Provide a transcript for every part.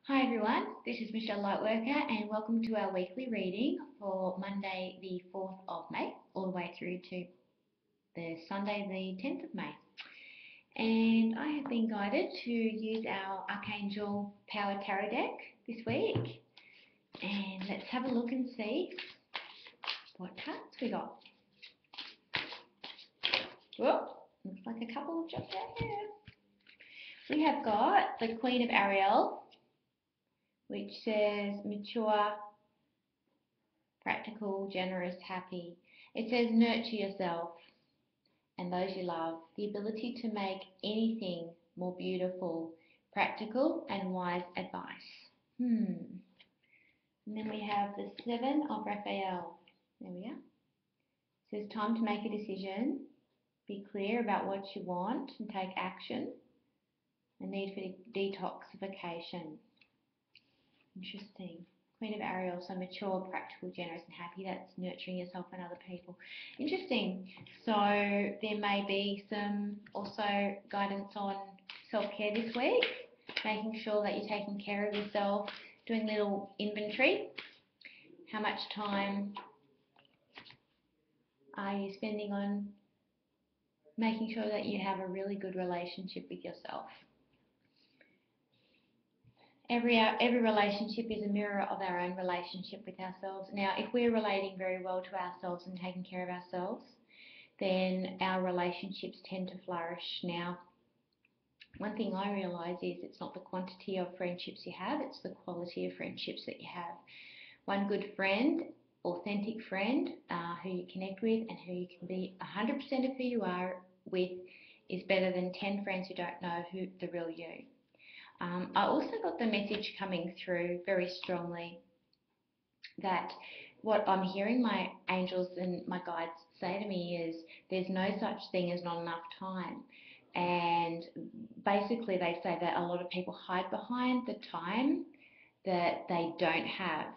Hi everyone, this is Michelle Lightworker and welcome to our weekly reading for Monday the 4th of May all the way through to the Sunday the 10th of May. And I have been guided to use our Archangel Power Tarot deck this week. And let's have a look and see what cards we got. Whoa, looks like a couple have jumped out here. We have got the Queen of Ariel, which says mature, practical, generous, happy. It says nurture yourself and those you love, the ability to make anything more beautiful, practical and wise advice. And then we have the Seven of Raphael. There we are. It says time to make a decision, be clear about what you want and take action. A need for detoxification. Interesting. Queen of Ariel, so mature, practical, generous and happy. That's nurturing yourself and other people. Interesting. So there may be some also guidance on self-care this week, making sure that you're taking care of yourself, doing a little inventory. How much time are you spending on making sure that you have a really good relationship with yourself? Every relationship is a mirror of our own relationship with ourselves. Now, if we're relating very well to ourselves and taking care of ourselves, then our relationships tend to flourish. Now, one thing I realise is it's not the quantity of friendships you have, it's the quality of friendships that you have. One good friend, authentic friend, who you connect with and who you can be 100% of who you are with is better than 10 friends who don't know who the real you. I also got the message coming through very strongly that what I'm hearing my angels and my guides say to me is there's no such thing as not enough time. And basically they say that a lot of people hide behind the time that they don't have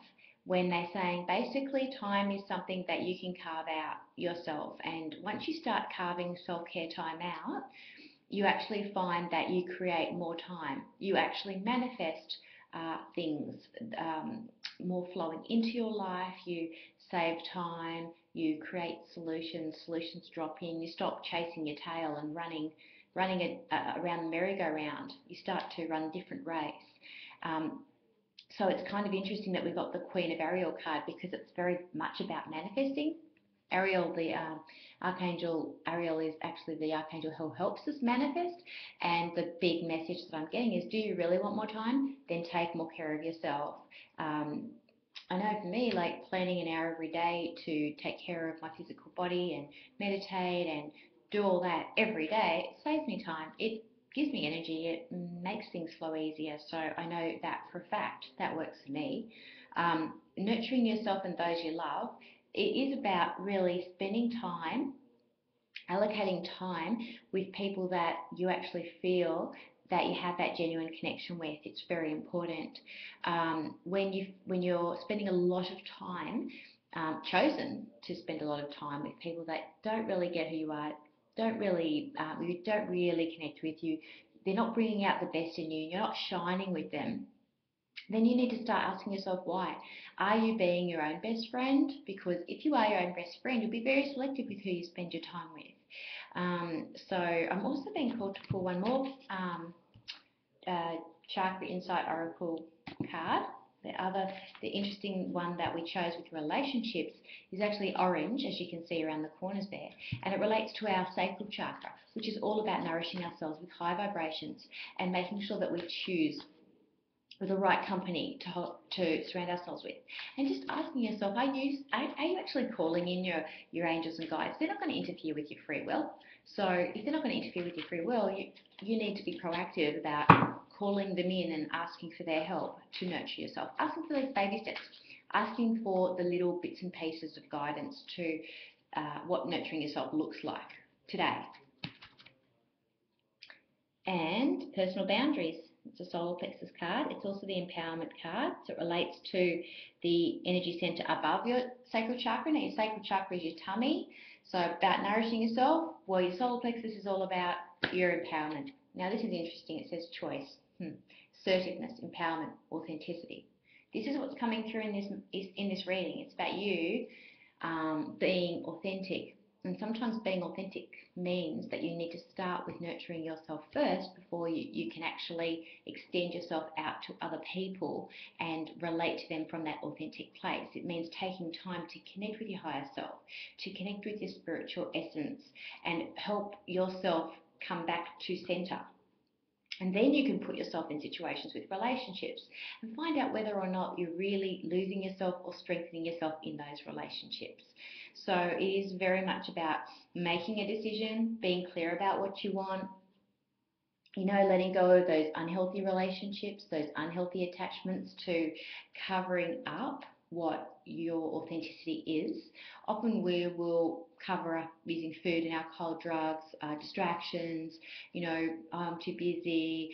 when they're saying basically time is something that you can carve out yourself. And once you start carving self-care time out, you actually find that you create more time. You actually manifest things more flowing into your life. You save time. You create solutions. Solutions drop in. You stop chasing your tail and running it around the merry-go-round. You start to run a different race. So it's kind of interesting that we got the Queen of Ariel card because it's very much about manifesting. Ariel, the Archangel Ariel is actually the Archangel who helps us manifest, and the big message that I'm getting is, do you really want more time? Then take more care of yourself. I know for me, like planning an hour every day to take care of my physical body and meditate and do all that every day, it saves me time. It gives me energy. It makes things flow easier. So I know that for a fact that works for me. Nurturing yourself and those you love, it is about really spending time, allocating time with people that you actually feel that you have that genuine connection with. It's very important. When you're spending a lot of time, chosen to spend a lot of time with people that don't really get who you are, who don't really connect with you, they're not bringing out the best in you, you're not shining with them, then you need to start asking yourself why. Are you being your own best friend? Because if you are your own best friend, you'll be very selective with who you spend your time with. So I'm also being called to pull one more Chakra Insight Oracle card. The interesting one that we chose with relationships is actually orange, as you can see around the corners there, and it relates to our sacral chakra, which is all about nourishing ourselves with high vibrations and making sure that we choose with the right company to surround ourselves with. And just asking yourself, are you actually calling in your angels and guides? They're not going to interfere with your free will. So if they're not going to interfere with your free will, you need to be proactive about calling them in and asking for their help to nurture yourself. Asking for those baby steps. Asking for the little bits and pieces of guidance to what nurturing yourself looks like today. And personal boundaries. It's a solar plexus card. It's also the empowerment card. So it relates to the energy center above your sacral chakra. Now your sacral chakra is your tummy. So about nourishing yourself, well, your solar plexus is all about your empowerment. Now this is interesting. It says choice, assertiveness, empowerment, authenticity. This is what's coming through in this reading. It's about you being authentic. And sometimes being authentic means that you need to start with nurturing yourself first before you can actually extend yourself out to other people and relate to them from that authentic place. It means taking time to connect with your higher self, to connect with your spiritual essence, and help yourself come back to center. And then you can put yourself in situations with relationships and find out whether or not you're really losing yourself or strengthening yourself in those relationships. So it is very much about making a decision, being clear about what you want, letting go of those unhealthy relationships, those unhealthy attachments, to covering up what your authenticity is. Often we will cover up using food and alcohol, drugs, distractions, I'm too busy,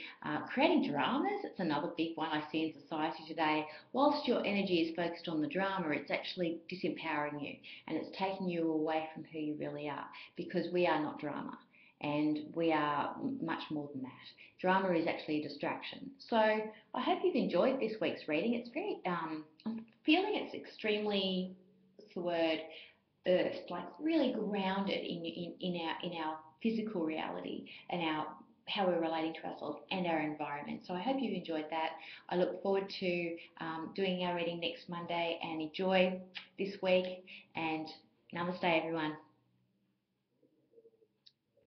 creating dramas. It's another big one I see in society today. Whilst your energy is focused on the drama, it's actually disempowering you and it's taking you away from who you really are, because we are not drama. And we are much more than that. Drama is actually a distraction. So I hope you've enjoyed this week's reading. It's very, I'm feeling it's extremely, what's the word, earthed, like really grounded in our physical reality and how we're relating to ourselves and our environment. So I hope you've enjoyed that. I look forward to doing our reading next Monday, and enjoy this week, and namaste everyone.